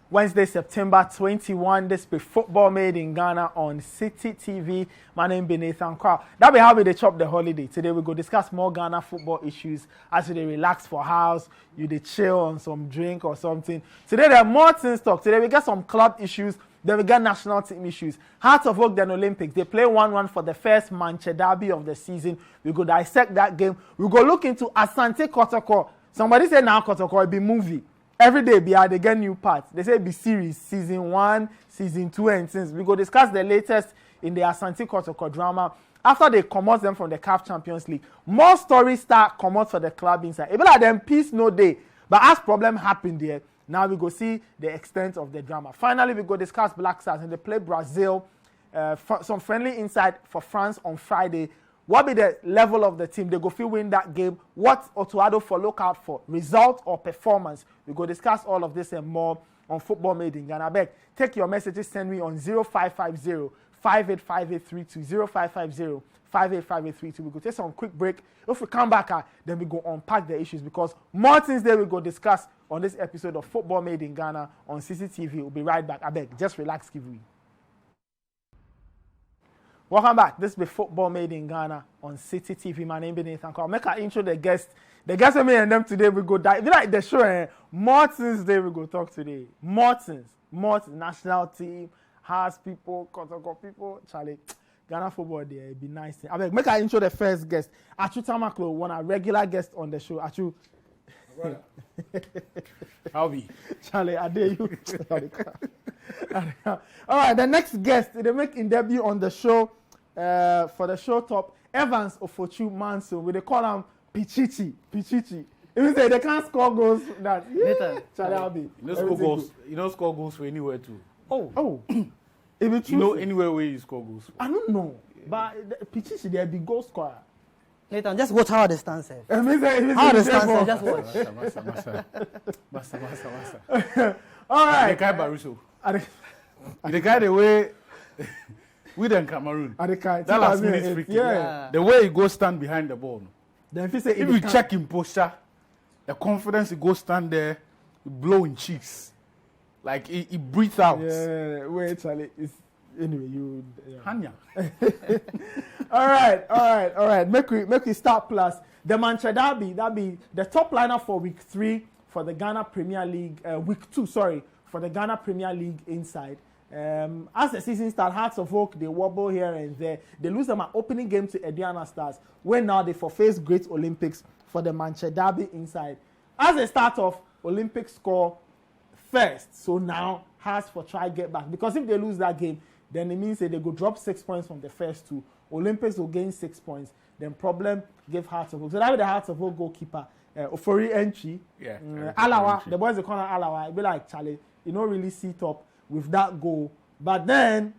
Wednesday, September 21. This be Football Made in Ghana on Citi TV. My name is Nathan Quao. That be how we chop the holiday. Today we go discuss more Ghana football issues as they relax for house, you they chill on some drink or something. Today there are more things talk. Today we get some club issues. Then we get national team issues. Heart of Oak then Olympics. They play 1-1 for the first Mantse Derby of the season. We go dissect that game. We go look into Asante Kotoko. Somebody say now Kotoko it be movie. Every day they get new parts. They say it be series, season 1, season 2, and since. We go discuss the latest in the Asante Kotoko drama. After they come out them from the CAF Champions League, more stories start come out for the club inside. It be like them peace no day. But as problem happened there, now we go see the extent of the drama. Finally, we go discuss Black Stars and they play Brazil. Some friendly insight for France on Friday. What be the level of the team? They go feel win that game. What Otto for look out for? Result or performance? We go discuss all of this and more on Football Made in Ghana. Beg, take your messages, send me on 0550 585832 0550 585832. We go take some quick break. If we come back, then we go unpack the issues because more things there we go discuss on this episode of Football Made in Ghana on CCTV. We'll be right back. I beg, just relax, give me. Welcome back. This is Football Made in Ghana on Citi TV. My name is Nathan Quao. Make an intro the guest. The guest with me and them today we go dive. You like the show, Martins Day we go talk today. Martins, national team, Hearts people, Kotoko people, Charlie. Ghana football there, it'd be nice. I mean, make an intro the first guest. Atsu Tamakloe, one a regular guest on the show. Atsu. How be? Charlie, I dare you. All right, the next guest, they make in debut on the show for the show top. Evans Ofotsu Manso. We they call him Pichichi. It means they can't score goals. That Charlie, I'll be. You don't score goals for anywhere too. Oh. If you know anywhere where you score goals. I don't know, but Pichichi they be goal scorer. Nathan, just watch how the stand says. How the stand says, just watch. Massa. All right. The guy Baruso. The guy the way with them Cameroon. That last minute free kick. Yeah. The way he goes stand behind the ball. Then if you check in posture, the confidence he goes stand there, he blow in cheeks. Like he breathes out. Yeah, wait, Charlie. Anyway, you. Yeah. Hanya. All right. Make we start plus the Mantse Derby. That be the top lineup for week 3 for the Ghana Premier League. Week 2, sorry, for the Ghana Premier League inside. As the season starts, Hearts of Oak they wobble here and there. They lose them an opening game to Ediana Stars. When now they face Great Olympics for the Mantse Derby inside. As they start off, Olympics score first. So now Hearts for try get back because if they lose that game, then it means that they go drop 6 points from the first 2. Olympics will gain 6 points. Then problem give Hearts of Oak. So that be the Hearts of Oak goalkeeper. Ofori entry. Yeah. Alawa. The boys they call her Alawa. It be like Charlie. You don't really sit up with that goal. But then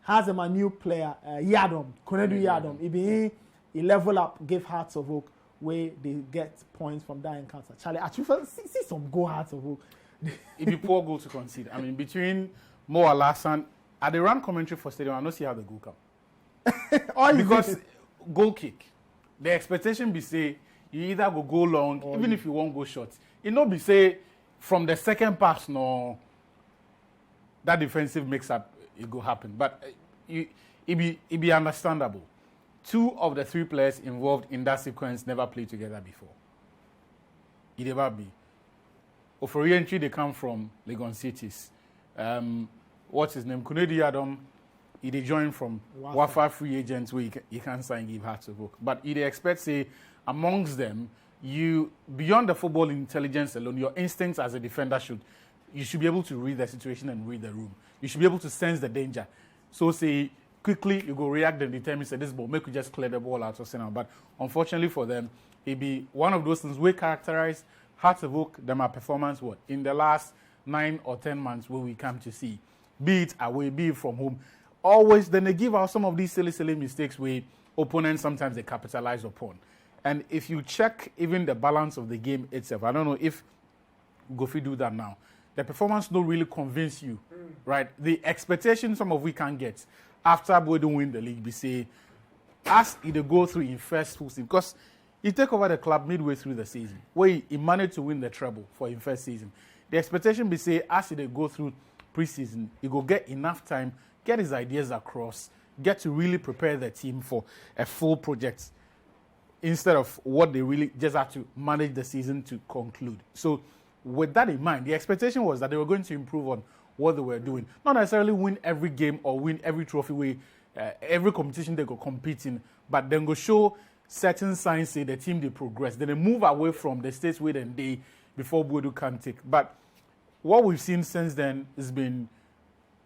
has a new player, Yadom. Konedu Yadom. He level up, give Hearts of Oak where they get points from that encounter. Charlie, actually see some goal Hearts of Oak. It'd be poor goal to concede. I mean, between Mo Alassane, at the run commentary for Stadium, I don't see how the goal come. Because goal kick, the expectation be say you either go long, even if you won't go short. It not be say from the second pass, no, that defensive mix-up, it go happen. But it be understandable. 2 of the 3 players involved in that sequence never played together before. It never be. For entry, they come from Legon Cities. What's his name? Kunedi Adam. He joined from Wafa free agents where you can't sign give Hearts of Oak. But he expect say amongst them, you beyond the football intelligence alone, your instincts as a defender you should be able to read the situation and read the room. You should be able to sense the danger. So say quickly you go react and determine say this ball make you just clear the ball out of center. But unfortunately for them, it be one of those things we characterize Hearts of Oak them our performance in the last 9 or 10 months where we come to see. Be it away, be it from home. Always then they give out some of these silly mistakes where opponents sometimes they capitalize upon. And if you check even the balance of the game itself, I don't know if Gofi do that now. The performance don't really convince you, right? The expectation some of we can get after we don't win the league, we say, as either go through in first full season, because he take over the club midway through the season, where he managed to win the treble for his first season. the expectation be say as they go through preseason, he go get enough time, get his ideas across, get to really prepare the team for a full project instead of what they really just have to manage the season to conclude. So with that in mind, the expectation was that they were going to improve on what they were doing. Not necessarily win every game or win every trophy, every competition they go compete in, but then go show certain signs, say the team they progress. Then they move away from the states where they before Bodu can take. But what we've seen since then has been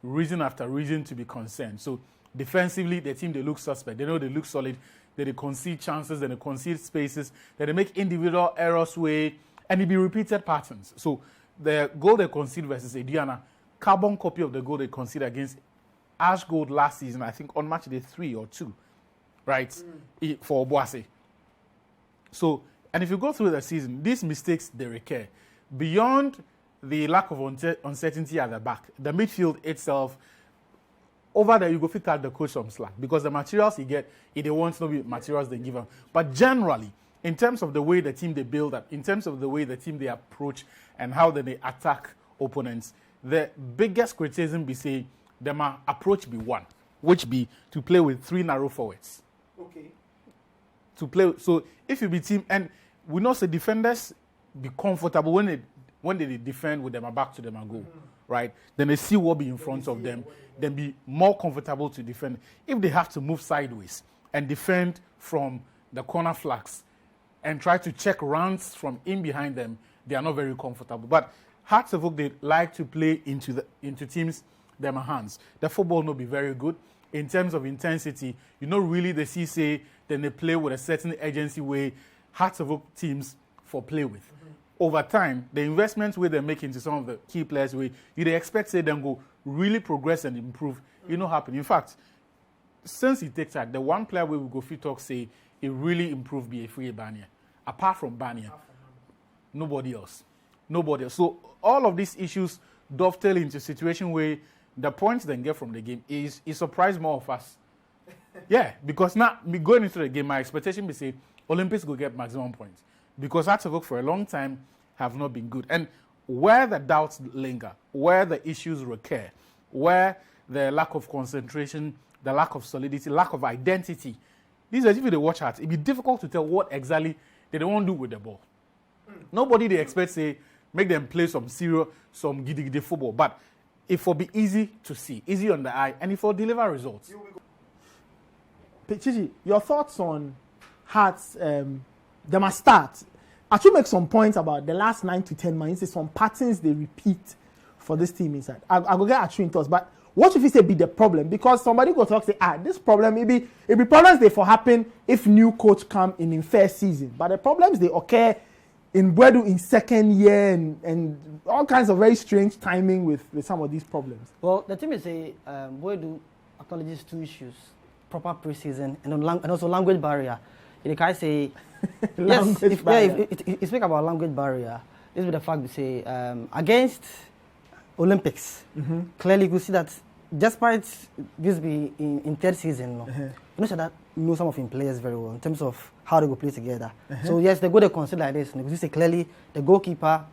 reason after reason to be concerned. So defensively, the team, they look suspect. They know they look solid. They concede chances, then they concede spaces, then they make individual errors and it be repeated patterns. So the goal they concede versus Ediana, carbon copy of the goal they conceded against Ash Gold last season, I think on match day 3 or 2, right, for Obuasi. So, and if you go through the season, these mistakes, they recur. Beyond the lack of uncertainty at the back, the midfield itself, over there, you go fit out the coach some slack because the materials he get, if they want to be materials they give him. But generally, in terms of the way the team they build up, in terms of the way the team they approach and how they attack opponents, the biggest criticism be say them approach be one, which be to play with 3 narrow forwards. Okay. To play, so if you be team, and we know the defenders be comfortable when they defend with them back to them and go, right? Then they see what be in front of them. Then be more comfortable to defend. If they have to move sideways and defend from the corner flags and try to check rounds from in behind them, they are not very comfortable. But Hearts of Oak, they like to play into teams, them hands. The football will be very good. In terms of intensity, really the CCA, then they play with a certain agency way Hearts of Oak teams for play with. Over time, the investments where they make into some of the key players, where you'd expect say them go really progress and improve, happen. In fact, since he takes that, the one player where we go fit talk say it really improved be a free Bania. Apart from Bania, nobody else. So all of these issues dovetail into a situation where the points they get from the game is surprised more of us. Yeah, because now me going into the game, my expectation be say Olympics will get maximum points. Because Hearts of Oak for a long time have not been good. And where the doubts linger, where the issues recur, where the lack of concentration, the lack of solidity, lack of identity, these are, if they watch Hearts, it'd be difficult to tell what exactly they want to do with the ball. Nobody they expect say make them play some giddy football, but it will be easy to see, easy on the eye, and it will deliver results. Pichichi, your thoughts on Hearts? They must start. Atsu make some points about the last 9 to 10 months. Some patterns they repeat for this team inside. I go get Atsu in thoughts, but what if you say be the problem? Because somebody go talk say, this problem it be problems they for happen if new coach come in first season. But the problems they occur in Bwedu in second year and all kinds of very strange timing with some of these problems. Well, the thing is say Bwedu acknowledges 2 issues: proper preseason and also language barrier. You can say yes. If you speak about language barrier, this is the fact we say against Olympics. Clearly, you see that despite this be in third season, you know some of his players very well in terms of how they go play together. So yes, they go to consider like this. You see clearly the goalkeeper,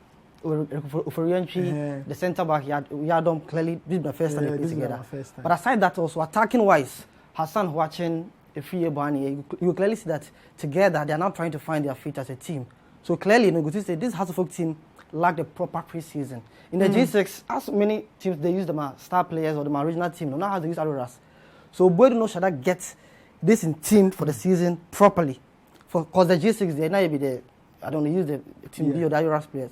the centre back, Yadom, clearly this is the first time they play together. But aside that, also attacking wise, Hassan watching. You clearly see that together they are now trying to find their feet as a team. So clearly, say this Hearts of Oak team lacked the proper preseason. In the G6, as many teams they use the star players or the original team, not how they use Adoras. So Boyd no Shada gets this in team for the season properly. Because the G6 they now be the use the team B or the Adoras players.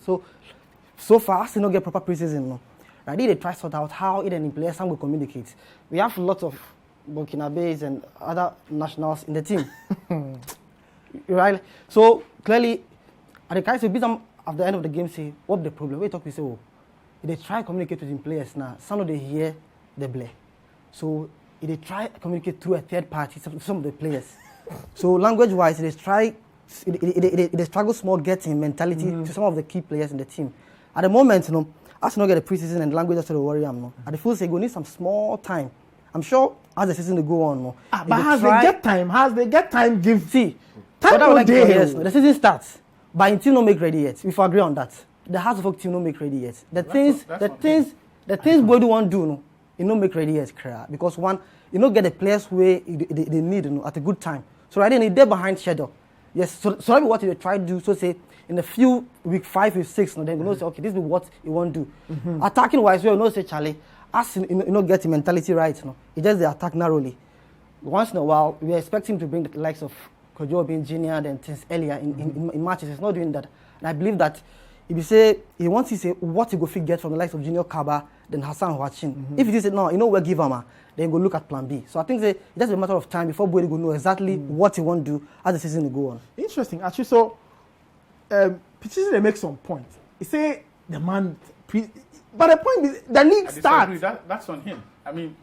So far, as they not get proper preseason, no. Right? They try to sort out how even players will communicate. We have lots of Burkinabes and other nationals in the team. Right? So clearly, at the guys will be some at the end of the game say, what's the problem? We talk, we say, they try to communicate with the players now. Some of them hear the blare. So they try to communicate through a third party, some of the players. So language wise, they struggle small getting mentality to some of the key players in the team. At the moment, as not get a preseason and language that's the worry at the full say go need some small time. I'm sure as the season go on, but as they get time, give see time like the season starts, but until no make ready yet. We agree on that. the House of Folk team no make ready yet. The things Bodu want do, no, you no make ready yet, because one, you know, get the players where they need, you know, at a good time. So right then they're behind schedule. Yes, so what they try to do, so say in a few week 5 or 6, no, then you know say okay, this is what you want to do. Attacking wise, we know say Charlie, as you know, get the mentality right, no, it's just the attack narrowly. Once in a while, we expect him to bring the likes of Kojo being junior and things earlier in matches. He's not doing that. And I believe that if you say he wants to say what he go fit get from the likes of Junior Kaba, then Hassan watching. If he say no, you know we'll give him, then go look at plan B. So I think it's just a matter of time before Boyd will know exactly what he want to do as the season will go on. Interesting. Actually, so Pichichi they make some points. He say the man, but the point is the league starts. That's on him. I mean,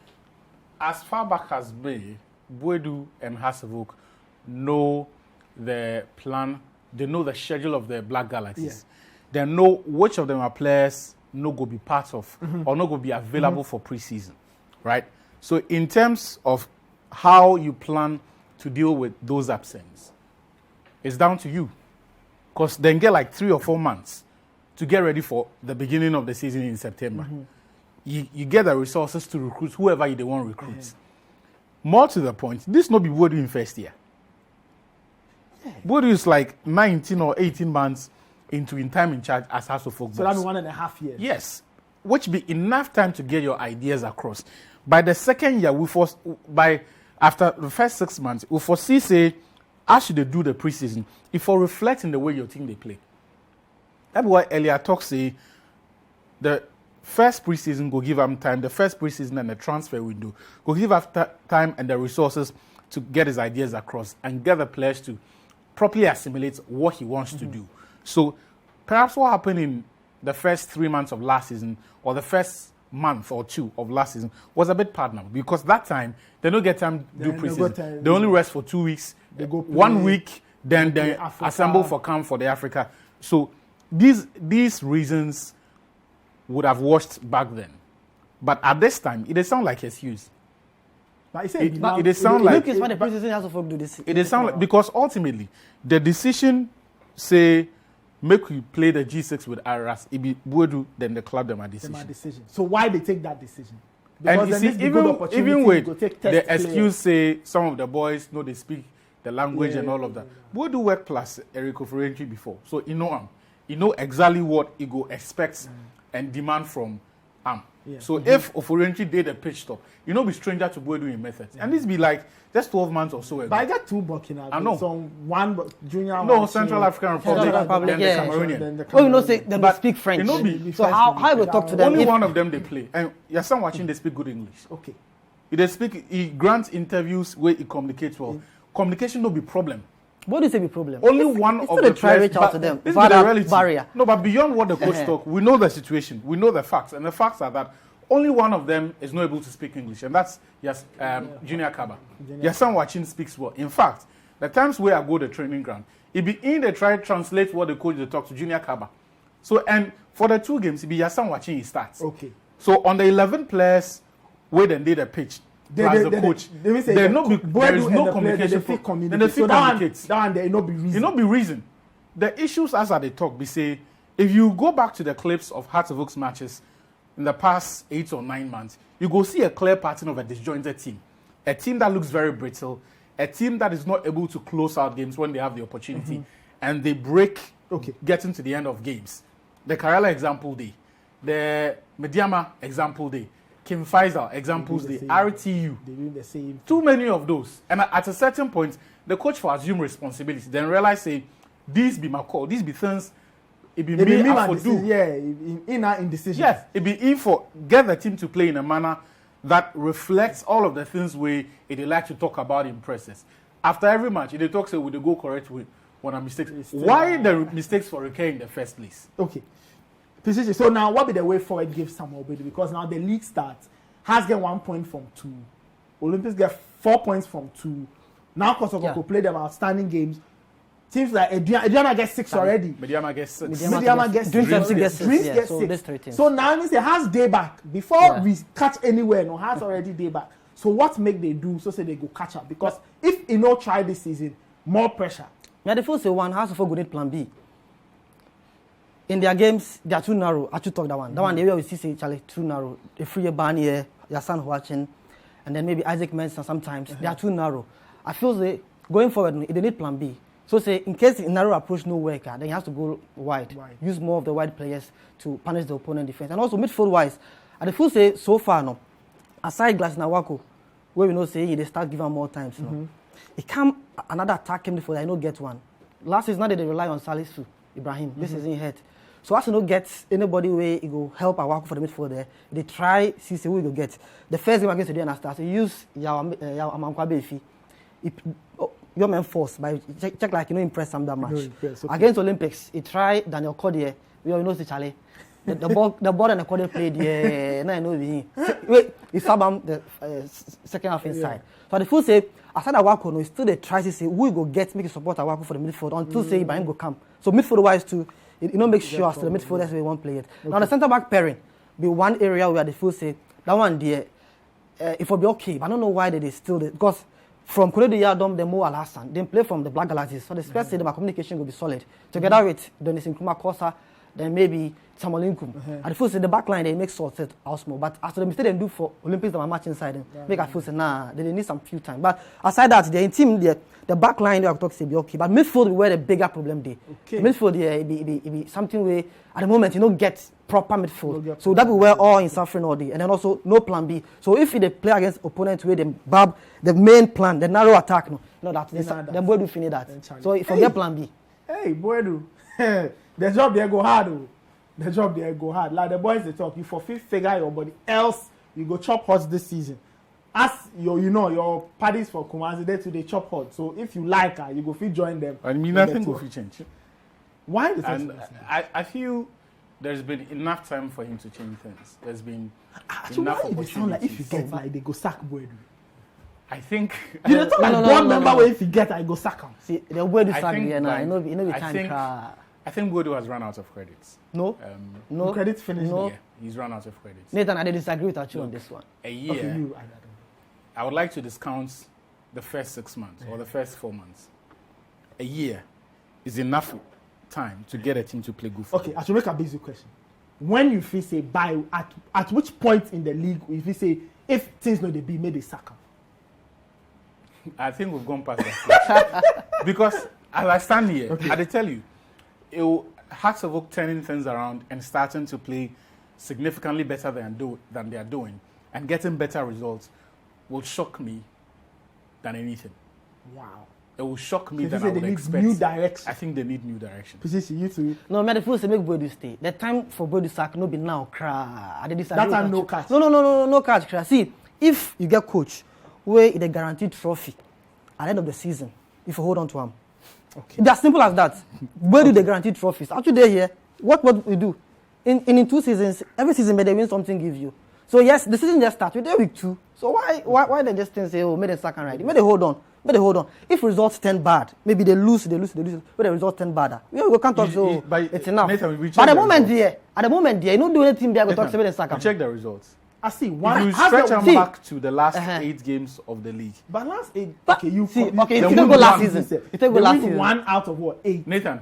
as far back as me, Boedu and Hasselhoek know the plan, they know the schedule of the Black Galaxies. Yeah. They know which of them are players no go be part of or no go be available for preseason, right? So in terms of how you plan to deal with those absences, it's down to you. Because then get like 3 or 4 months to get ready for the beginning of the season in September. You get the resources to recruit whoever they want to recruit. Yeah. More to the point, this no be Boedu in first year. Yeah. Boedu is like 19 or 18 months into in time in charge as House of Folk. So that'll be 1.5 years. Yes, which be enough time to get your ideas across. By the second year, after the first 6 months, we foresee say, as should they do the preseason, if for reflecting the way your team they play. That's why earlier talk say the first preseason go give him time, the first preseason and the transfer window go give him time and the resources to get his ideas across and get the players to properly assimilate what he wants to do. So perhaps what happened in the first 3 months of last season or the first month or 2 of last season was a bit partner because that time they don't get time to do preseason. They only rest for 2 weeks. They go 1 week, then they assemble for camp for the Africa. So these reasons would have washed back then. But at this time, it sound like excuse. It sound like because ultimately the decision say make we play the G6 with Aras, it be Boedu, then the club them a decision. So why they take that decision? Because and you see, even with the excuse say some of the boys know they speak the language and all of that. Boedu worked plus Eric Oforenchi before, so you know him. You know exactly what Ego expects and demand from him. Yeah. So if Oforenchi did a pitch stop, you know, be stranger to Boedu in methods. And this be like just 12 months or so ago. But I got 2 Burkina. I know. So one junior. No, Central African Republic, then the Cameroonian. Oh, you know, say they speak French. You know, so how we talk to them? Only one of them they play. And you're some watching they speak good English. Okay. He grants interviews where he communicates well. Communication no be problem. What do you say be problem? Only one of the try reach out to them. This is the reality. Barrier. No, but beyond what the coach talk, we know the situation. We know the facts. And the facts are that only one of them is not able to speak English. And that's Junior Kaba. Yasan Wachin speaks well. In fact, the times where I go to the training ground, it be in they try to translate what the coach they talk to Junior Kaba. So, and for the 2 games, it be Yasan Wachin he starts. Okay. So on the 11 players, where they did a pitch, plus the coach, there is no communication. Then they feel communicate. That there no be reason. It no be reason. The issues as they talk, we say, if you go back to the clips of Hearts of Oaks matches in the past 8 or 9 months, you go see a clear pattern of a disjointed team. A team that looks very brittle, a team that is not able to close out games when they have the opportunity, and they break getting to the end of games. The Karela example day, the Mediama example day, Kim Faisal examples day, RTU. They do the same. Too many of those. And at a certain point, the coach will assume responsibility, then realize, say, these be my call, these be things, it be me for do. Yeah, in our indecision. Yes, it be in for get the team to play in a manner that reflects all of the things they like to talk about in presses. After every match, they talk say with the goal correct with when a mistake. Why the mistakes for recur in the first place? Okay. So now what be the way forward give Samuel Boedu? Because now the league starts. Has get 1 point from 2. Olympics get 4 points from 2. Now Kotoko could play them outstanding games. Teams like Ediana gets 6 already. Mediama gets 6. Mediama gets 6. Dreams get 6. So now it means it has day back. Before we catch anywhere, no, has already day back. So what make they do so say they go catch up? Because if you not try this season, more pressure. Yeah, the first one has to go need plan B. in their games, they are too narrow. I should talk that one. That one, they will see say Charlie too narrow. The free Barney here, your son watching, and then maybe Isaac Mensah sometimes. They are too narrow. I feel they going forward, they need plan B. So say in case in narrow approach no work, then you have to go wide. Use more of the wide players to punish the opponent defense. And also midfield wise, I feel say so far no, aside Glass Nawako, where we know say they start giving more times. No, it come another attack midfield. I know get one. Last season they rely on Salisu Ibrahim. This is in head. So as you know get anybody where it go help Awako for the midfield there. They try see who we go get. The first game against the Anastas, so use Amankwabe. Your man force by check like you know impress some that match. Okay. Against Olympics, he tried Daniel Cordier. We all know the Charlie. The ball and the Cordier played. Yeah, now I know he. Wait, he subbed the second half inside. So the full say, aside Awako, no, still they try to say we go get make support Awako for the midfield until say Ibrahim go come. So midfield wise too, you know make sure the midfielders we won't play it. Now the centre back pairing be one area where the full say that one there, it will be okay. But I don't know why they still because. From Koledo Yadom, the Mo Al-Hassan, then play from the Black Galaxies. So the space say my communication will be solid. Together with Denis Nkrumah Kosa, then maybe Samuel Nkum. At the first, the back line, they make sort of out small. But after the mistake they do for Olympics, they match inside them. Make I feel say, nah, they need some few time. But aside that, the team, the back line, they are talking to be okay. But midfield, where the bigger problem they. Okay. Midfield, it be something where, at the moment, you don't get proper midfield. So that will where all in suffering all day. And then also, no plan B. So if they play against opponents where they bab the main plan, the narrow attack, then boy do finish that. So forget plan B. Hey, boy do. The job there go hard. Oh. The job there go hard. Like the boys they talk, you figure your body. Else you go chop hot this season. As your parties for Kumasi, they chop hot. So if you like her, you go fit join them. I mean nothing will change. Why? I feel there's been enough time for him to change things. There's been enough opportunity. Sound like if you get by, they go sack Boedu. I think you don't talk like one member where if you get, I go sack him. See, the Boedu sack here now. I know we can't. I think Boedu has run out of credits. No, no credits finished. No. Yeah, he's run out of credits. Nathan, I disagree with Atsu on this one. A year. Okay, I would like to discount the first 6 months or the first 4 months. A year is enough time to get a team to play good football. Okay, I should make a basic question. When you feel say by at which point in the league if you say if things no they be made a sack? I think we've gone past that because as I stand here, I tell you, Hearts of Oak turning things around and starting to play significantly better than they are doing and getting better results will shock me than anything. Wow. It will shock me that I would expect. New direction. I think they need new direction. Position you too. No, man, the first make Boedu stay. The time for Boedu sack no be now. That time no catch. No catch. See, if you get coach where it a guaranteed trophy at the end of the season, if you hold on to him. Okay. It's as simple as that. Where do the guaranteed trophies? Actually, they here. What we do? In 2 seasons, every season they win something give you. So yes, the season just starts with week 2. So why they just say made a second right? Maybe they hold on. If results turn bad, maybe they lose. But the results turn bad. We can't talk so it's enough. Nathan, but at the moment there, you don't do anything there. Go talk about the second. Check the results. I see. If you stretch them back to the last 8 games of the league. But last 8, okay, you see. Okay, if you don't go last season, you take go last season. 1 out of what 8? Nathan,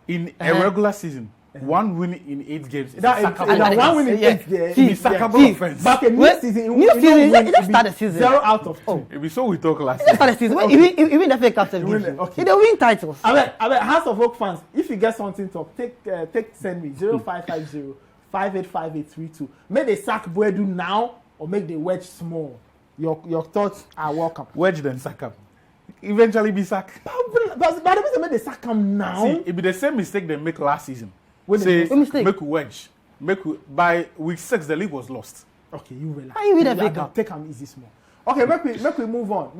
in a regular season, 1 win in 8 games. That 1 win in 8 games. It's sackable offense. But in new season, you just start the season 0 out of 2. It be so we talk last season. Start the season. Even the FA Cup gives you. Okay. They win titles. I bet House of Oak fans, if you get something to send me 0550 585832. Make they sack Boedu now or make the wedge small. Your thoughts are welcome. Wedge then sack him. Eventually be sacked. But the reason make they sack him now. See, it be the same mistake they make last season. Say make wedge. By week 6 the league was lost. Okay, you relax. How you win the Cup? Take him easy small. Okay, make we move on.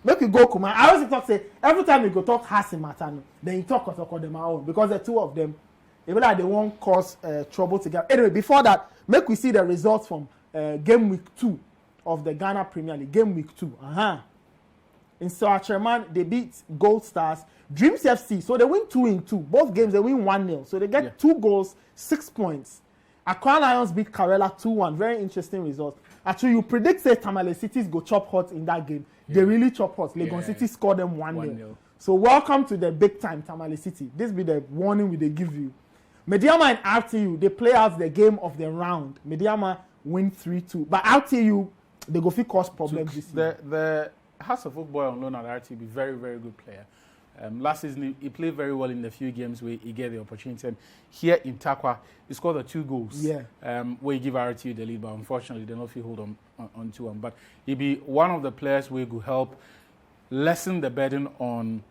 Make we go Kuma. I always talk say every time you go talk Hasi Matano, then you talk Kotoko them own because the two of them, even like they won't cause trouble together. Anyway, before that, make we see the results from game week 2 of the Ghana Premier League. Game week 2. In Soachairman, they beat Gold Stars. Dreams FC, so they win 2-2. Both games they win 1-0. So they get 2 goals, 6 points. Accra Lions beat Karela 2-1. Very interesting result. Actually, you predict say Tamale Cities go chop hot in that game. They really chop hot. Legon City scored them 1-0. So welcome to the big time Tamale City. This be the warning we they give you. Mediama and RTU, they play out the game of the round. Mediama win 3-2. But RTU, they go fit cause problems this year. The House of Football on loan at RTU be very, very good player. Last season, he played very well in the few games where he get the opportunity. And here in Takwa, he scored the 2 goals. Yeah. Where he give RTU the lead, but unfortunately, they don't feel hold on to him. But he be one of the players where could help lessen the burden on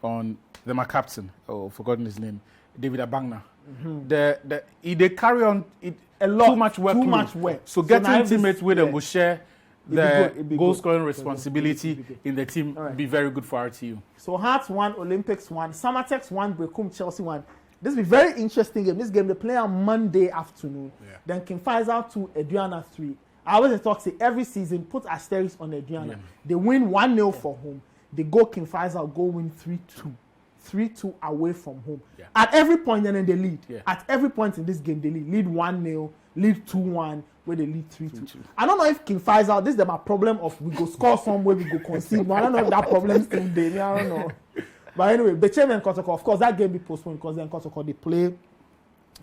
the my captain. Oh, forgotten his name, David Abangna. They carry on a lot, too much work. So getting teammates with them will share the goal scoring responsibility in the team. Be very good for RTU. So Hearts 1, Olympics 1, Samatex 1, Brekum Chelsea 1. This will be very interesting game. This game they play on Monday afternoon. Yeah. Then King Faisal 2, Adriana 3. I always talk say every season put asterisk on Adriana. Yeah. They win 1-0 for home. They go King Faisal go win 3-2. 3-2 away from home. Yeah. At every point, then they lead. Yeah. At every point in this game, they lead 1-0, lead 2-1, where they lead 3-2. I don't know if King Faisal, this is my problem of we go score somewhere, we go concede. I don't know if that problem still there. I don't know. But anyway, Bechem and Kotoko, of course, that game be postponed because then Kotoko, they play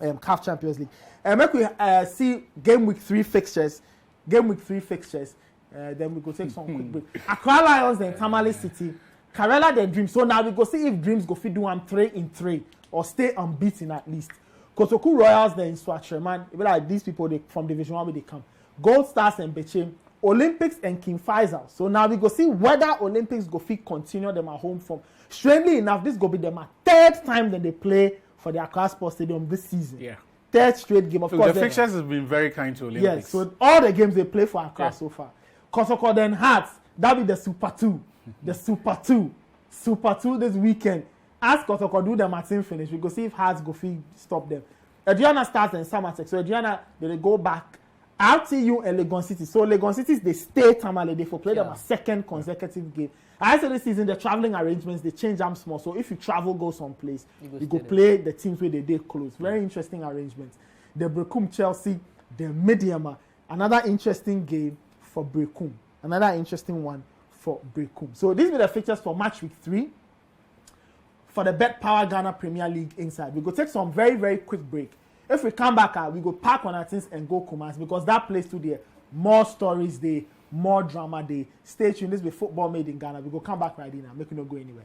CAF Champions League. Make we see game week 3 fixtures. Then we go take some quick break. Accra Lions and Tamale City. Karela then Dreams. So now we go see if Dreams go fit do 3-3 or stay unbeaten at least. Kotoku Royals then in Swatreman. It be like these people they, from Division 1 where they come. Gold Stars and Bechem. Olympics and King Faisal. So now we go see whether Olympics go fit continue them at home from. Strangely enough, this go be them a 3rd time that they play for the Accra Sports Stadium this season. Yeah. 3rd straight game. Of course, the fixtures has been very kind to Olympics. Yes, so all the games they play for Accra so far. Kotoko then Hearts, that be the Super 2. The Super 2. Super 2 this weekend. As Kotoko do the Martin finish, we go see if Hearts go stop them. Adriana starts and Samatex. So Adriana, they go back. RTU and Legon City. So Legon City, they stay Tamale. They for play them a 2nd consecutive game. I said this season, the traveling arrangements, they change them small. So if you travel, go someplace, you go play the teams where they close. Very interesting arrangements. The Brekum Chelsea, the Mediama. Another interesting game for Brekum. Another interesting one for Brekum. So these were the fixtures for match week 3 for the Bet Power Ghana Premier League inside. We go take some very, very quick break. If we come back, we go pack on our things and go Kumasi because that place to there, more stories there, more drama there. Stay tuned. This will be Football Made in Ghana. We go come back right now. Make you not go anywhere.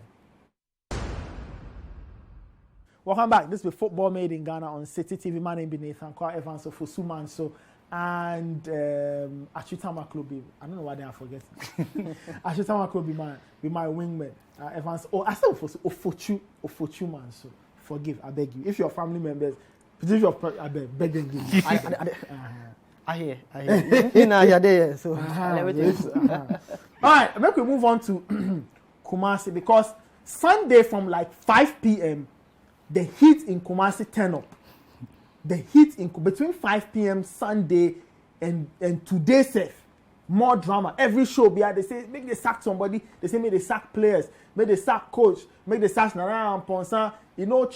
Welcome back. This will be Football Made in Ghana on Citi TV. My name is Nathan Quao, Ofotsu, Manso, and Atsu Tamakloe. I don't know why they are forgetting. Atsu Tamakloe be my wingman. Evans. Oh, I said Ofotsu, Manso. Forgive, I beg you. If your family members, I beg them. I hear. You know, you're there, so all right, make we move on to Kumasi because Sunday from like 5 p.m. the heat in Kumasi turn up. The heat in between 5 p.m. Sunday and today safe. More drama. Every show they say make they sack somebody. They say make they sack players. Make they sack coach. Make they sack Nara and Ponsa. You know,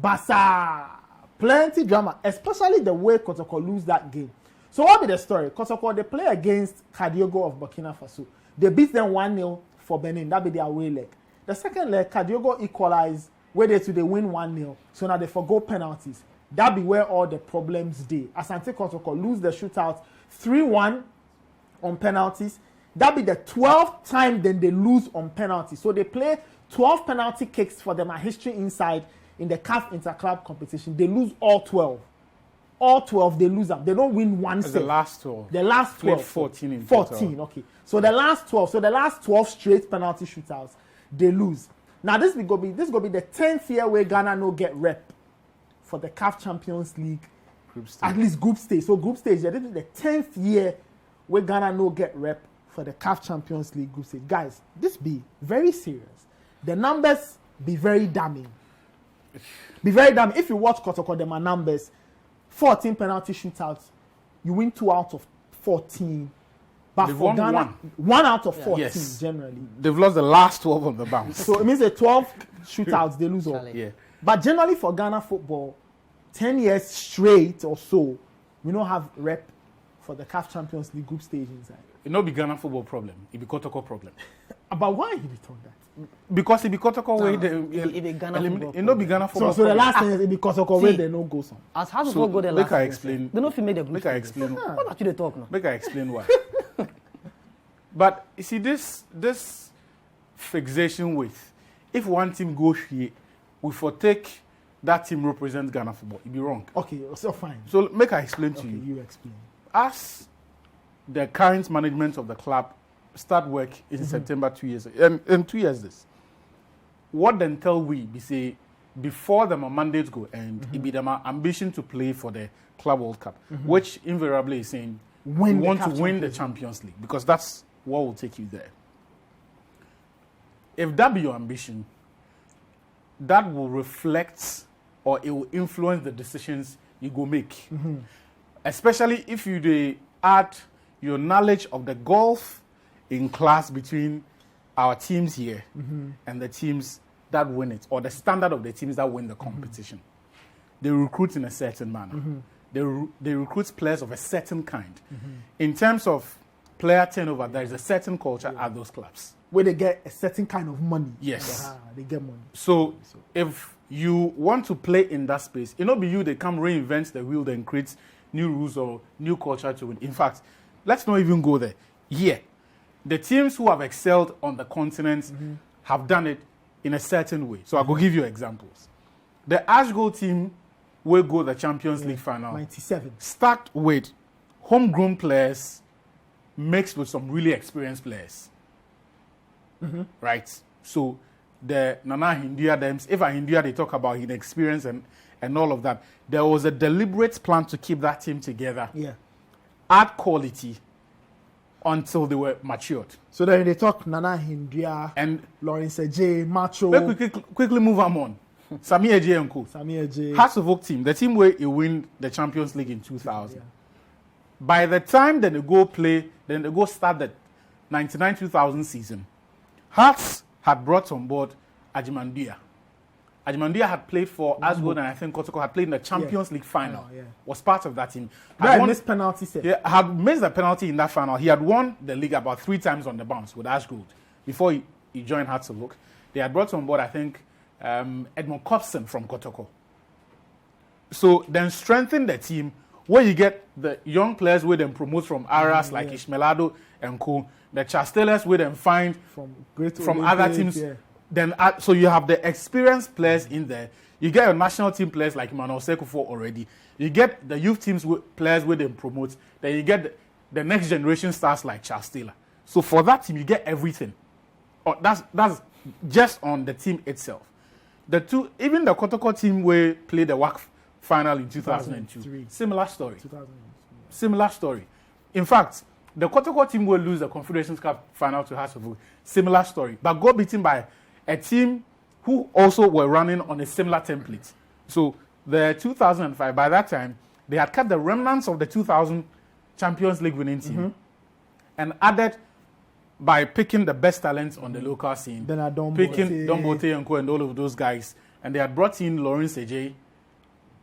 Basa. Plenty drama, especially the way Kotoko lose that game. So what be the story? Kotoko, they play against Kadiogo of Burkina Faso. They beat them 1-0 for Benin. That be their away leg. The second leg, Kadiogo equalized where they win 1-0. So now they forgo penalties. That be where all the problems dey. Asante Kotoko lose the shootout 3-1 on penalties. That be the 12th time then they lose on penalties. So they play 12 penalty kicks for them. A history inside in the CAF Interclub competition. They lose all 12. All 12, they lose them. They don't win one set. The last 12. The last 12. 14 in 14, total. Okay. So the last 12. So the last 12 straight penalty shootouts, they lose. Now this will be the 10th year where Ghana no get rep for the CAF Champions League. Group stage. At least group stage. So group stage, this is the 10th year where Ghana no get rep for the CAF Champions League group stage. Guys, this be very serious. The numbers be very damning. Be very damning. If you watch Kotoko, them are numbers. 14 penalty shootouts. You win 2 out of 14. But They've for won Ghana, 1 out of 14 yes. generally. They've lost the last 12 on the bounce. So it means the 12 shootouts, they lose all. Yeah. But generally for Ghana football, 10 years straight or so, we don't have rep for the CAF Champions League group stage inside. It not be Ghana football problem. It be Kotoko problem. But why he talk that? Because it be Kotoko way it not be Ghana football. So the last thing is it be Kotoko way they no go some. As how to go the last. Make I explain. They don't feel made the group. Make I explain. What about you they talk now? Make I explain why. But you see this fixation with if one team goes here, we forsake that team represents Ghana football. It'd be wrong. Okay, so fine. So make I explain to you. You explain. As the current management of the club start work in September 2 years and 2 years this. What then tell we be say before the mandates go and it be the ambition to play for the Club World Cup, which invariably is saying we want to win the Champions League because that's what will take you there. If that be your ambition, that will reflect or it will influence the decisions you go make. Especially if you add your knowledge of the gulf in class between our teams here and the teams that win it, or the standard of the teams that win the competition. They recruit in a certain manner. They recruit players of a certain kind. In terms of player turnover, there is a certain culture at those clubs. Where they get a certain kind of money. Yes. They get money. So if you want to play in that space, it not be you, they come reinvent the wheel and create new rules or new culture to win. In fact, let's not even go there. Yeah. The teams who have excelled on the continent have done it in a certain way. So I will give you examples. The Ash Gold team will go the Champions League final. 97. Start with homegrown players mixed with some really experienced players. Right? So the Nana Hindia Dems, if I Hindia they talk about his experience and all of that, there was a deliberate plan to keep that team together. Yeah. Add quality until they were matured. So then they talk Nana Hindia and Lawrence J, Macho. Let me quickly move on. Samir J and Co. Samir J. Hearts of Oak team, the team where he win the Champions League in 2000. Yeah. By the time then they go start the 99-2000 season, Hearts had brought on board Ajimandia. Ajimandia had played for Asgo and I think Kotoko had played in the Champions League final. Was part of that team. Had missed penalty set. Yeah, had missed the penalty in that final. He had won the league about 3 times on the bounce with Ashgold before he joined Hearts of Oak. They had brought on board, I think, Edmond Copson from Kotoko. So then strengthen the team where you get the young players with them promote from areas like Ishmelado and Co. The Chastellers with them find from other teams. Yeah. Then so you have the experienced players in there. You get your national team players like Emmanuel Sekufo already. You get the youth teams players with them promote. Then you get the next generation stars like Charles Taylor. So for that team, you get everything. That's just on the team itself. Even the Kotoko team where played the WAC final in 2002. Similar story. Similar story. In fact, the Kotoko team will lose the Confederations Cup final to Hearts of Oak. Similar story. But got beaten by a team who also were running on a similar template. So the 2005, by that time, they had cut the remnants of the 2000 Champions League winning team and added by picking the best talents on the local scene. Then picking Dombote and Co and all of those guys. And they had brought in Lawrence Ej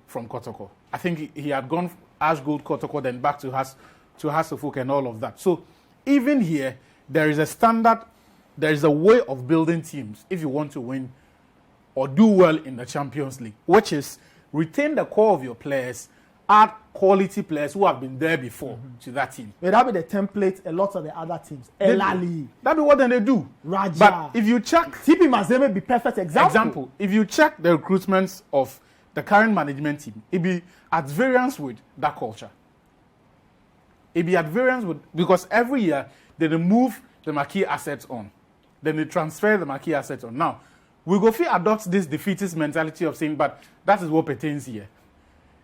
from Kotoko. I think he had gone Ash Gold Kotoko, then back to Hearts of Oak and all of that. So even here, there is a standard, there is a way of building teams if you want to win or do well in the Champions League, which is retain the core of your players, add quality players who have been there before to that team. That'll be the template a lot of the other teams. Elali. That'll be what then they do. Raja. But if you check... TP Mazembe be perfect example. If you check the recruitments of the current management team, it be at variance with that culture. It be at variance with... Because every year, they move the marquee assets on. Then they transfer the marquee assets on. Now, we go feel adopt this defeatist mentality of saying, but that is what pertains here.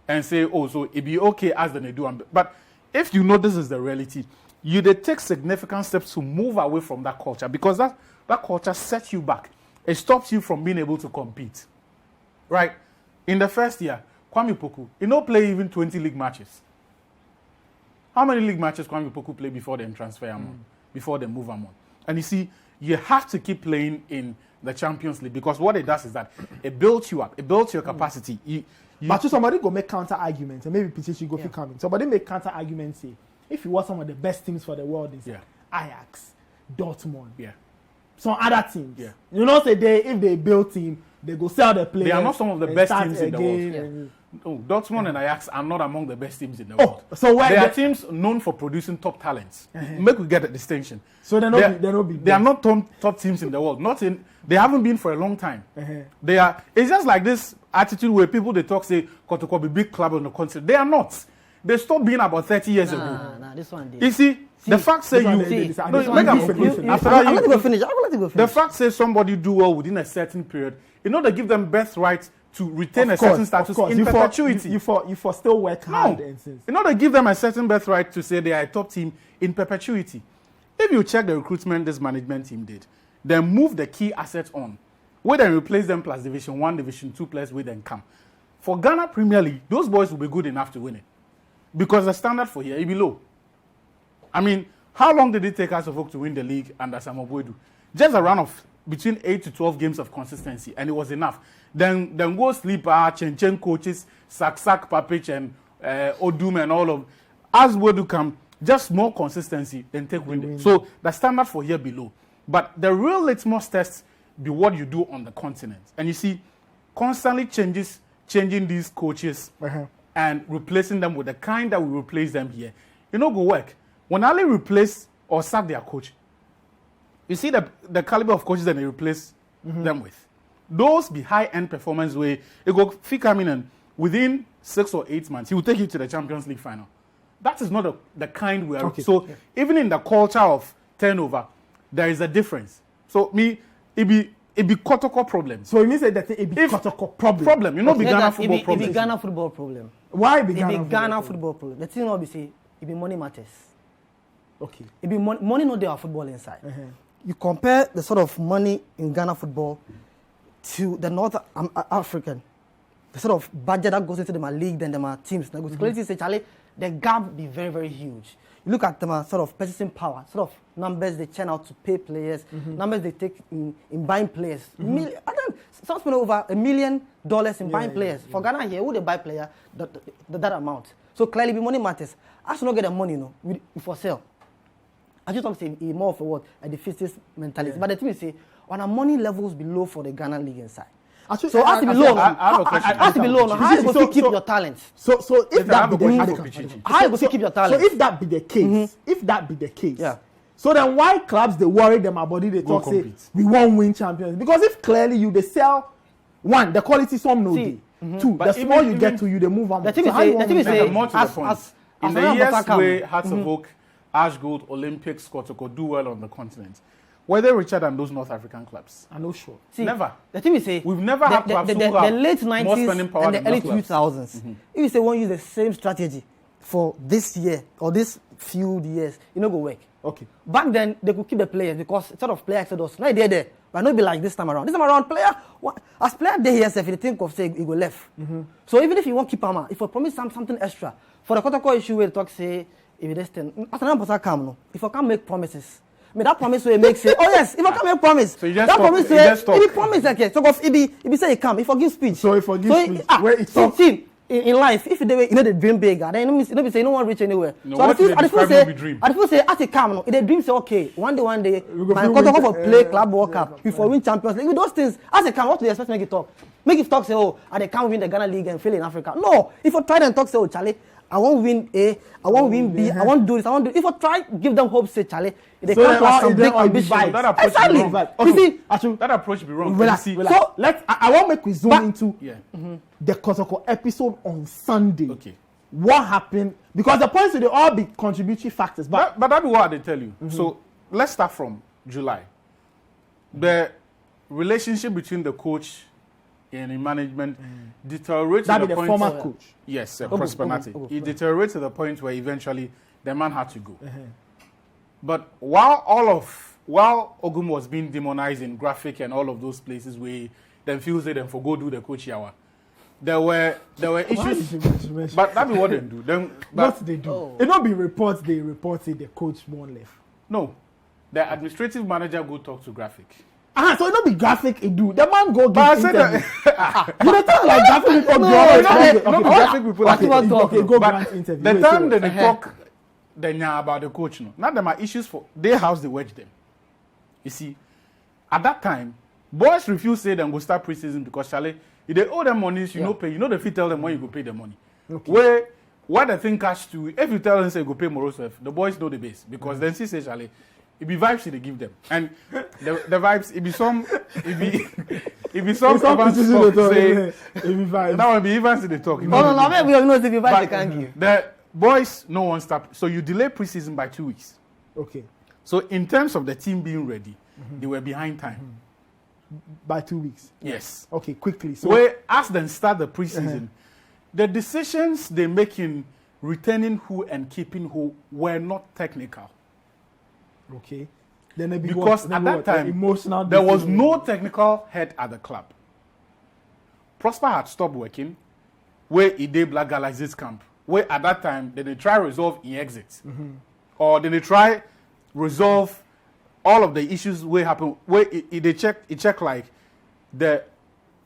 And say, oh, so it be okay as they do. But if you know this is the reality, you they take significant steps to move away from that culture because that culture sets you back. It stops you from being able to compete. Right? In the first year, Kwame Poku, he don't play even 20 league matches. How many league matches Kwame Poku play before they transfer him on, before they move him on? And you see, you have to keep playing in the Champions League because what it does is that it builds you up. It builds your capacity. But somebody go make counter arguments and maybe petition go fi coming. Somebody make counter arguments say if you watch some of the best teams for the world is Ajax, Dortmund, some other teams. Yeah. You know, say if they build team, they go sell the players. They are not some of the best teams in the world. No, Dortmund and Ajax are not among the best teams in the world. So where they are teams known for producing top talents. Make we get a distinction. So they are not top teams in the world. They haven't been for a long time. They are. It's just like this attitude where people they talk say Kotoko be big club on the continent. They are not. They stopped being about 30 years ago. Nah, this one did. You see, the fact say the fact say somebody do well within a certain period. You know they give them birthright to retain a certain status in perpetuity. You for still work hard. You know they give them a certain birthright to say they are a top team in perpetuity. If you check the recruitment this management team did, they move the key assets on, where they replace them plus Division 1, Division 2 players where they come. For Ghana Premier League, those boys will be good enough to win it. Because the standard for here is below. I mean, how long did it take us to win the league under Samobuedu? Just a run of between 8 to 12 games of consistency, and it was enough. Then go sleeper, Chen coaches, Sak Papic, and Odum, and all of. As Wedu come, just more consistency, then take win. So the standard for here below. But the real litmus test be what you do on the continent. And you see, constantly changing these coaches and replacing them with the kind that we replace them here. You know, go work. When Ali replace or sack their coach, you see the caliber of coaches that they replace them with. Those be high-end performance where you go come in and within 6 or 8 months, he will take you to the Champions League final. That is not the kind we are. Okay. So even in the culture of turnover, there is a difference. So it be Kotoko problem. So it means that it be Kotoko problem. You know, Ghana football problem. It be Ghana football problem. Why be Ghana football problem? The thing will be say it be money matters. Okay. It be money not there football inside. You compare the sort of money in Ghana football to the North African, the sort of budget that goes into the league, then the teams. Now, clearly say, Charlie, the gap be very, very huge. You look at the sort of purchasing power, sort of numbers they churn out to pay players, numbers they take in buying players. Some spend over $1 million in buying players. For Ghana here, who they buy player that amount? So clearly, the money matters. As you not get the money, we for sale. I just want to say more of a defeatist mentality. But the thing is, say, on our money levels below for the Ghana league inside. So has to be low. Has to be low. How you going to keep your talent? So if that be the how you going to keep your talent? So if that be the case, so then why clubs they worry them about it? They talk say we won't win champions because if clearly you they sell one the quality some no day. Two the small you get to you they move on. The thing is say in the years where Hearts of Oak, Ash Gold, Olympics, Kotoko do well on the continent. Were they richer than those North African clubs? I'm not sure. See, never. The thing is, say we've never had clubs who have the late 90s and the early 2000s. If you say one use the same strategy for this year or this few years, it no go work. Okay. Back then they could keep the players because sort of player exodus. Now they're there, but not be like this time around. This time around, as player they here, if you think of say he go left. So even if you want keep him, if you promise something extra for the Kotoko issue, where talk say if it is 10, as an person come no, if you can't make promises. Me that promise will make say, oh yes, if I can make promise, so that promise say, if he promise okay, so if he say he come, if I give speech. So if I give speech, where it's so in life, if they they dream big, then you know say no one reach anywhere. No, so I feel say as he come, if they dream say okay, one day, my Kotoko for play club World Cup, before win Champions League. With those things, as he come, what do you expect make it talk? Make it talk say, oh, and they can't win the Ghana League and fail in Africa. No, if I try and talk say, oh Charlie, I won't win A, I won't win B, I won't do this, I won't do it. If I try give them hope, say Charlie, they can't have some big ambition. That approach that approach be wrong. So I want to make we zoom into the Kotoko episode on Sunday. Okay. What happened? Because the points will all be contributory factors. But that be what they tell you. So let's start from July. The relationship between the coach and the management deteriorated to the point. That be the former coach. Yes, Prosperity. It deteriorated to the point where eventually the man had to go. But while Ogum was being demonized in graphic and all of those places where them feels they them for go do the coach hour, there were issues. But that be what they do. What they do? It not be reports. They reported the coach won left. No, the administrative manager go talk to graphic. So it not be graphic it do. The man go give interview. You don't talk like graphic people. Graphic people. Okay, go grant interview. The time that they talk about the coach. No, not them are issues for their house. They wedge them. You see, at that time, boys refuse say them go start preseason because Charlie, if they owe them money, you know pay. You know the fee tell them when you go pay the money. Okay. Where the thing cash to, if you tell them say go pay Morosef, the boys know the base because then she say Charlie, it be vibes they give them, and the vibes it be some Evans say it be vibes. That would be Evans in the talk. No, we don't know if you vibes they can't give. The boys no one stop, so you delay preseason by 2 weeks. Okay. So in terms of the team being ready, they were behind time. By 2 weeks. Yes. Okay, quickly. So where as then start the preseason, the decisions they make in returning who and keeping who were not technical. Okay. Then they because at that time, emotional there was no technical head at the club. Prosper had stopped working, where he did Black Galaxy's camp. Where at that time, then they try resolve in exits, or then they try resolve all of the issues where happen. Where they check like the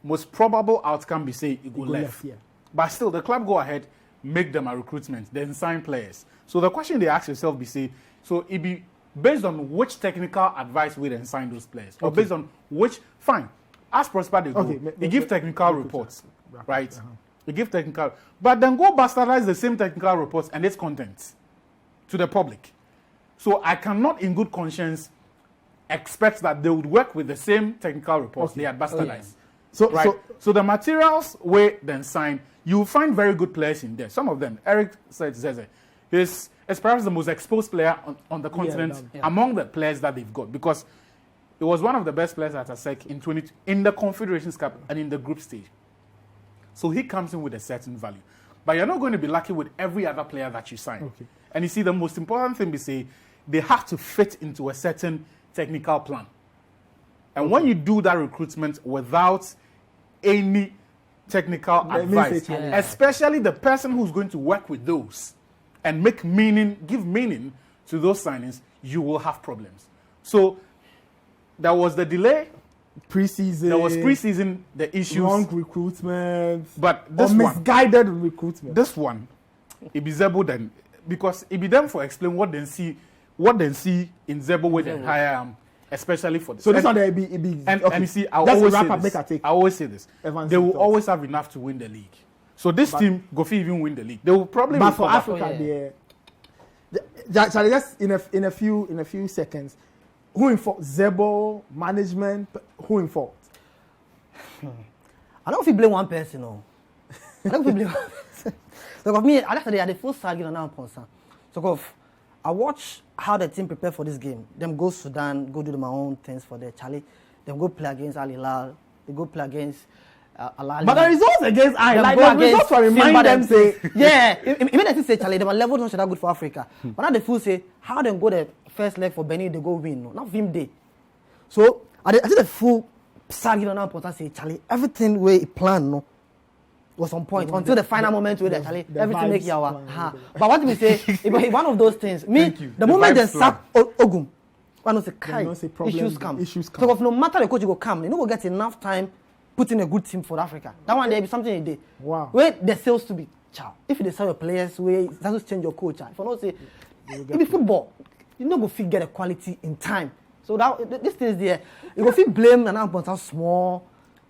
most probable outcome be say it go left. Yeah. But still, the club go ahead, make them a recruitment, then sign players. So the question they ask yourself be say, so it be based on which technical advice we then sign those players, or based on which fine. As Prosper they go, they give technical reports, right? They give technical, but then go bastardize the same technical reports and its contents to the public. So I cannot, in good conscience, expect that they would work with the same technical reports they had bastardized. So the materials were then signed. You will find very good players in there. Some of them, Eric said, is perhaps the most exposed player on the continent among the players that they've got, because it was one of the best players at ASEC in the Confederations Cup and in the group stage. So he comes in with a certain value. But you're not going to be lucky with every other player that you sign. Okay. And you see, the most important thing we say, they have to fit into a certain technical plan. And when you do that recruitment without any technical advice, especially the person who's going to work with those and give meaning to those signings, you will have problems. So there was the delay. There was preseason, the issues. Wrong recruitment. But this misguided recruitment. This one, it be Zebo then, because it be them for explain what they see in Zebo where they hire especially for this. So this one it be and you see, I always say this. They will always have enough to win the league. So this team go for even win the league. They will probably. But for Africa, just in a few seconds, who in fault? Zebo management. Who in fault? I don't feel blame one person. No, I don't feel blame one person. So of me, I had the full side on now. So I watch how the team prepare for this game. Them go Sudan, go do my own things for their Charlie. Them go play against Al Hilal. They go play against Al. But the results against Al Hilal, the results will remind them say, even if you say Charlie, them level not that good for Africa. But now the fool say how them go the first leg for Benin, they go win. No, not Vim Day. So I think the full side on important say Charlie, everything where he planned no was on point until the final moment where Charlie everything make yawa. But what we say, it one of those things. The moment they sack Ogum, one say Kai issues come. So if no matter the coach go come, you know, go get enough time putting a good team for Africa. That one there be something they did. Wow. Where the sales to be chow. If they sell your players, where that's change your coach. If you not say it be football, you know go fit get a quality in time. So that this thing is there. You go fit blame and now small.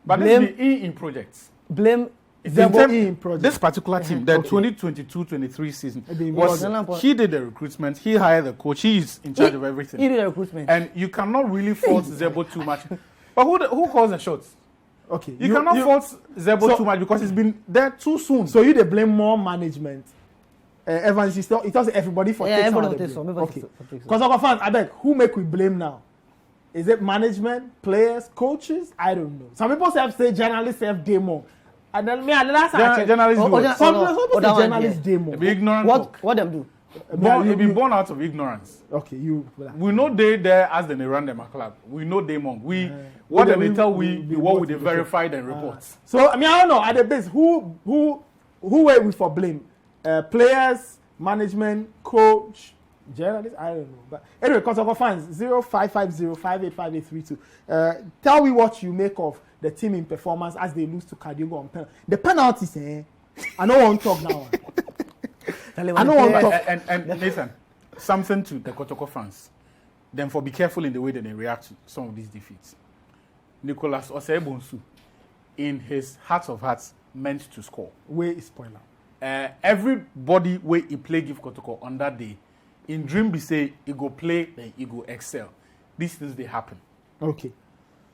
But blame this be in projects. Blame this particular team, the 2022-23 season, he did the recruitment, he hired the coach, he is in charge of everything. He did the recruitment. And you cannot really fault Zebo too much. But who calls the shots? Okay. You cannot fault Zebo too much because it's been there too soon. So you they blame more management. Evans, it tells everybody for takes everybody takes some. Okay. Because our fans, I beg, who make we blame now? Is it management, players, coaches? I don't know. Some people say journalists have demo. And then journalists do journalists demo. Be ignorant. What them do? You be born out of ignorance. Okay, we know they there as they run them a club. We know they monk. What they tell what they verified and reports. So I don't know. At the base, who were we for blame? Players, management, coach, journalists. I don't know. But anyway, Kotoko fans 0550585832. Tell me what you make of the team in performance as they lose to Kadiogo on penalty. The penalties, I don't want to talk now. I don't want to talk. And Nathan, something to the Kotoko fans. Then for be careful in the way that they react to some of these defeats. Nicholas Osei-Bonsu, in his heart of hearts, meant to score. Where is spoiler? Everybody where he play give Kotoko on that day, in dream be say he go play, then he go excel. These things they happen. Okay.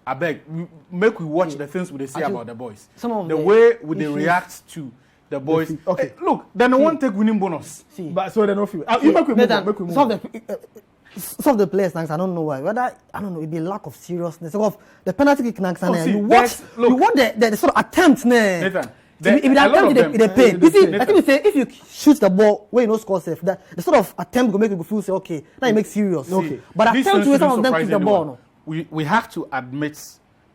I beg, make we watch the things we they say about the boys. Some of the way we they react to the boys. Okay. Look, then they won't take winning bonus. See, but so they don't feel. You make we move on. Make we move on. Some of the players, I don't know why. Whether I don't know, it be lack of seriousness. Of the penalty kick, you watch the sort of attempt, Nathan. If the attempt, they pay. You see, I think we say if you shoot the ball where you no score safe, that the sort of attempt will make you feel say okay, now you make serious. Okay, but attempt to some of them kick the ball. No. We have to admit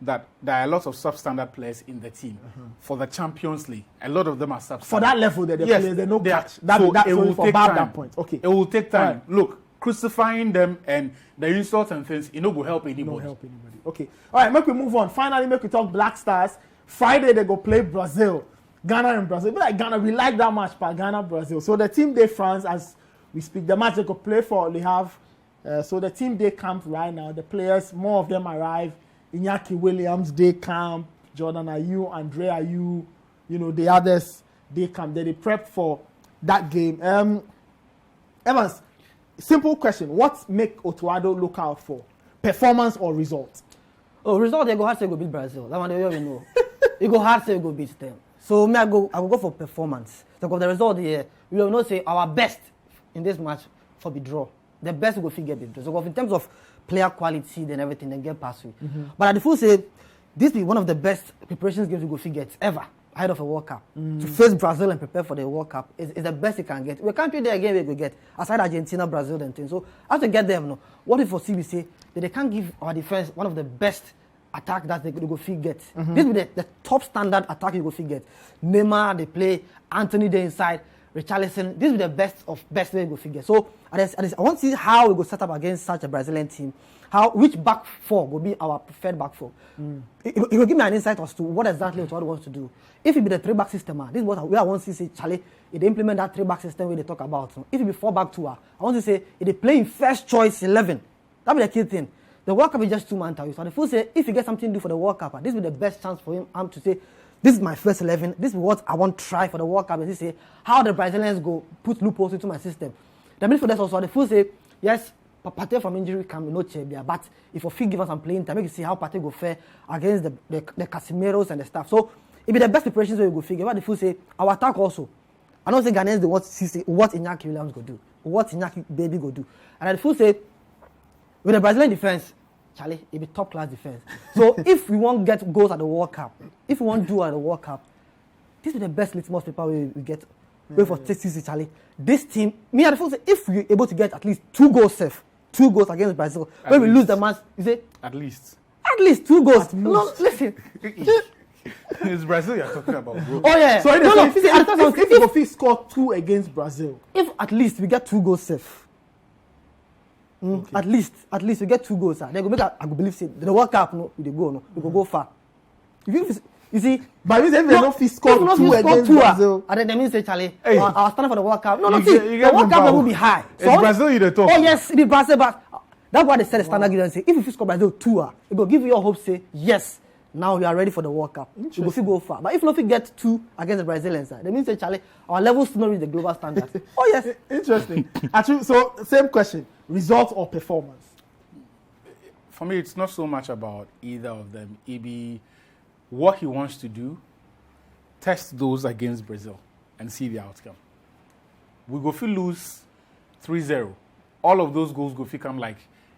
that there are a lot of substandard players in the team for the Champions League. A lot of them are substandard. For that level, they play, they no catch. That's only for that point. Okay, it will take time. Right. Look. Crucifying them and the insults and things, it no go help anybody. No help anybody. Okay. All right, make we move on. Finally, make we talk Black Stars. Friday, they go play Brazil. Ghana and Brazil. But like Ghana, we like that match, but Ghana, Brazil. So the team they France, as we speak, the match they go play for, they have, so the team they camp right now. The players, more of them arrive. Iñaki Williams, they camp. Jordan Ayew, Andre Ayew, the others, they camp. They prep for that game. Evans, simple question. What make Otto look out for? Performance or result? Oh, result, they go hard say go beat Brazil. That one they already know. You go hard say go beat them. So I will go for performance. So the result here, we will not say our best in this match for the draw. The best we go figure the draw. So in terms of player quality and everything, then get past you. But at the full say, this be one of the best preparations games we go figure ever ahead of a World Cup. To face Brazil and prepare for the World Cup is the best you can get. We can't play there again we go get, aside Argentina, Brazil and things. So as to get them, what if for CB say that they can't give our defense one of the best attack that they go fit get. This will be the top standard attack you go fit get. Neymar, they play, Anthony there inside, Richarlison. This will be the best way you go fit get. So I want to see how we go set up against such a Brazilian team. Which back four will be our preferred back four. It will give me an insight as to what exactly Otto wants to do. If it be the 3-back system, this is what I want to see. Charlie, if they implement that 3-back system where they talk about. If it be 4-back 2, I want to say if they play in first choice 11, that be the key thing. The World Cup is just 2 man tell you. So the fool say if you get something to do for the World Cup, this will be the best chance for him to say, this is my first 11. This is what I want to try for the World Cup. And he say how the Brazilians go put loopholes into my system. The midfielders also the fool say yes. Partey from injury can be no chair there, but if you give us some playing time, make you see how Partey go fare against the Casemiros and the stuff. So it be the best preparations where you go figure. But the fool say our attack also. I don't think Ghanaians they want to see what Iñaki Williams go do, what Iñaki Baby go do, and the fool say with the Brazilian defense, Charlie, it be top class defense. So if we want to get goals at the World Cup, if we want to do at the World Cup, this is the best litmus paper we get. Wait for CC, Charlie. This team, me and the fool say if we're able to get at least 2 goals safe. 2 goals against Brazil. When we lose the match, you say? At least 2 goals. No, listen. It's Brazil you're talking about, bro. Oh, yeah. So if we score 2 against Brazil. If at least we get 2 goals safe. Okay. At least we get 2 goals. They go make I go believe say the World Cup, we go far. You see, but if they don't score 2 against Brazil, and then they mean say Charlie, our standard for the World Cup. No, the World Cup will be high. So it's Brazil you the talk. Oh yes, it is Brazil, but that's why they set the standard and say if you score Brazil 2, it will give you your hope. Say yes, now we are ready for the World Cup. We will go far. But if we get 2 against the Brazilians, they mean say Charlie, our levels still not reach the global standards. Oh yes, interesting. Actually, so same question: result or performance? For me, it's not so much about either of them. It be what he wants to do, test those against Brazil and see the outcome. We go lose 3-0. All of those goals go come like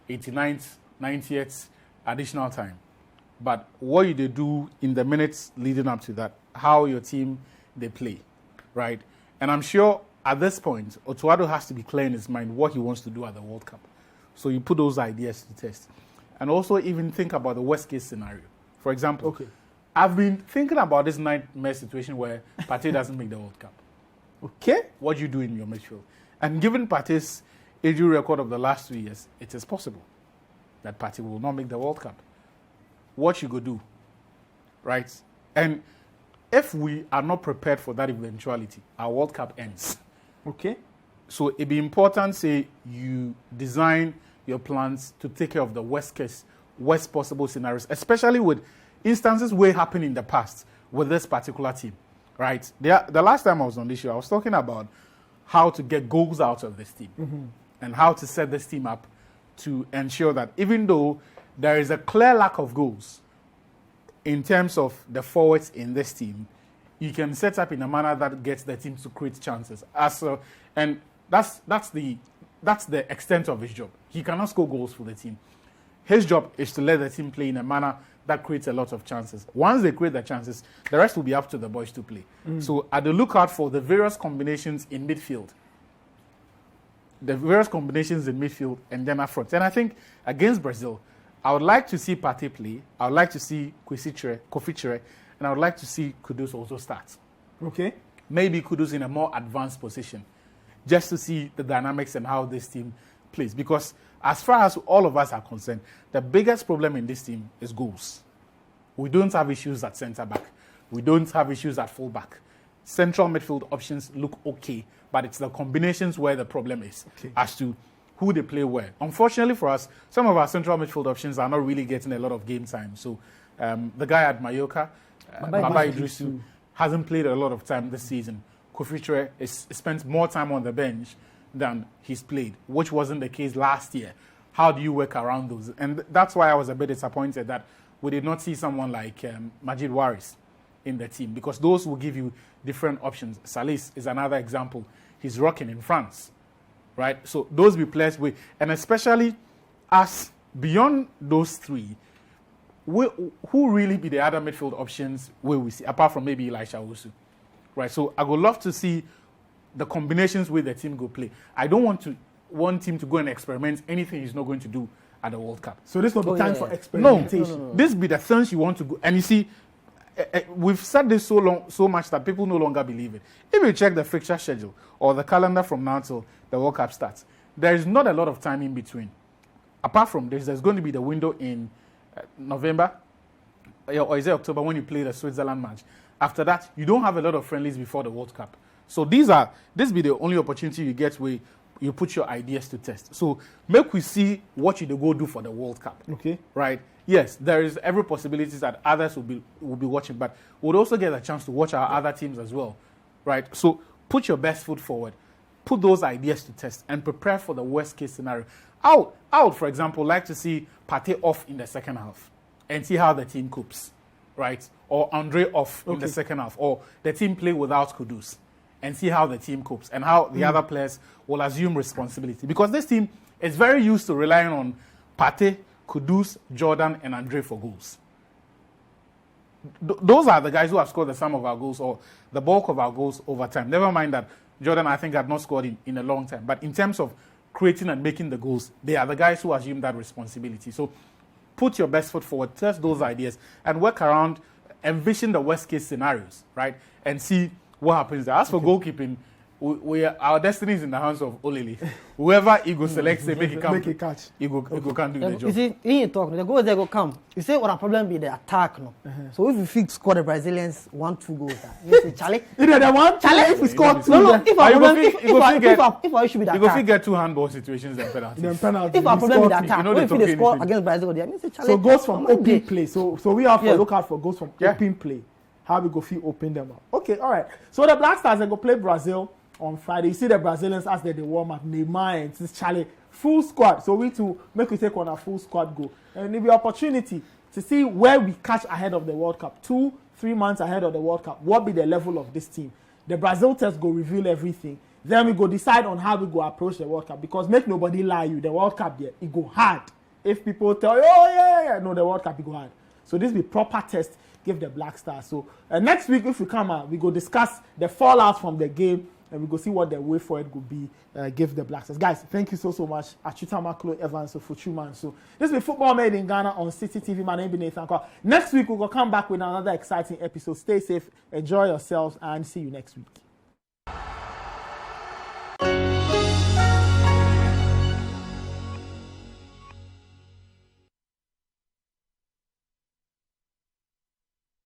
89th, 90th, additional time. But what you do in the minutes leading up to that, how your team they play, right? And I'm sure at this point, Otto has to be clear in his mind what he wants to do at the World Cup. So you put those ideas to test. And also even think about the worst case scenario. For example, I've been thinking about this nightmare situation where Partey doesn't make the World Cup. Okay. What do you do in your midfield? And given Partey's injury record of the last 2 years, it is possible that Partey will not make the World Cup. What you go do, right? And if we are not prepared for that eventuality, our World Cup ends. Okay. So it'd be important, say, you design your plans to take care of the worst possible scenarios, especially with instances where happened in the past with this particular team, right? The last time I was on this show, I was talking about how to get goals out of this team and how to set this team up to ensure that even though there is a clear lack of goals in terms of the forwards in this team, you can set up in a manner that gets the team to create chances. And that's the extent of his job. He cannot score goals for the team. His job is to let the team play in a manner that creates a lot of chances. Once they create the chances, the rest will be up to the boys to play. So at the lookout for the various combinations in midfield. And then up front. And I think against Brazil, I would like to see Partey play. I would like to see Kofi, and I would like to see Kudus also start. Okay. Maybe Kudus in a more advanced position, just to see the dynamics and how this team plays. Because as far as all of us are concerned, the biggest problem in this team is goals. We don't have issues at centre-back. We don't have issues at full-back. Central midfield options look okay, but it's the combinations where the problem is as to who they play where. Unfortunately for us, some of our central midfield options are not really getting a lot of game time. So the guy at Mallorca, Baba Idrisu, hasn't played a lot of time this season. Kofi has spent more time on the bench than he's played, which wasn't the case last year. How do you work around those? And that's why I was a bit disappointed that we did not see someone like Majid Waris in the team, because those will give you different options. Salis is another example. He's rocking in France, right? So those be players with, and especially as beyond those three, who really be the other midfield options where we see, apart from maybe Elisha Owusu, right? So I would love to see the combinations where the team go play. I don't want one team to go and experiment anything he's not going to do at the World Cup. So this will be time for experimentation. No. This be the things you want to go. And you see, we've said this so much that people no longer believe it. If you check the fixture schedule or the calendar from now till the World Cup starts, there is not a lot of time in between. Apart from this, there's going to be the window in November, or is it October, when you play the Switzerland match. After that, you don't have a lot of friendlies before the World Cup. So this be the only opportunity you get where you put your ideas to test. So make we see what you go do for the World Cup. Okay. Right? Yes, there is every possibility that others will be watching, but we'll also get a chance to watch our other teams as well. Right? So put your best foot forward. Put those ideas to test and prepare for the worst case scenario. I would, for example, like to see Partey off in the second half and see how the team copes. Right? Or Andre off in the second half, or the team play without Kudus and see how the team copes and how the other players will assume responsibility. Because this team is very used to relying on Partey, Kudus, Jordan, and Andre for goals. Those are the guys who have scored the sum of our goals or the bulk of our goals over time. Never mind that Jordan, I think, had not scored in a long time. But in terms of creating and making the goals, they are the guys who assume that responsibility. So put your best foot forward, test those ideas, and work around, envision the worst case scenarios, right? And see what happens there. As for goalkeeping, our destiny is in the hands of Olele. Whoever he go select, say make a catch. He go can't do the job. You see, you talk, the goals they go come. You say what our problem be the attack, no. So if we fix score the Brazilians 1-2 goals, you say Charlie. If we score two, if our problem, if our issue be the attack, you go get 2 handball situations and penalties. If our problem be the attack, if they score against Brazil, they say Charlie. So goals from open play. So we have to look out for goals from open play. How we go feel open them up. Okay, all right. So the Black Stars they go play Brazil on Friday. You see the Brazilians as they warm up. Neymar and this Charlie full squad. So we to make we take on a full squad go. And if the opportunity to see where we catch ahead of the World Cup, 2-3 months ahead of the World Cup, what be the level of this team? The Brazil test go reveal everything. Then we go decide on how we go approach the World Cup. Because make nobody lie you, the World Cup there, it go hard. If people tell you, oh yeah, no, the World Cup it go hard. So this be proper test. Give the Black Stars. So next week, if we come out, we go discuss the fallout from the game and we go see what the way forward could be. Give the Black Stars. Guys, thank you so much. Atsu, Tamakloe, Evans, Ofotsu, Manso. This is Football Made in Ghana on Citi TV. My name is Nathan Quao. Next week, we'll come back with another exciting episode. Stay safe, enjoy yourselves, and see you next week.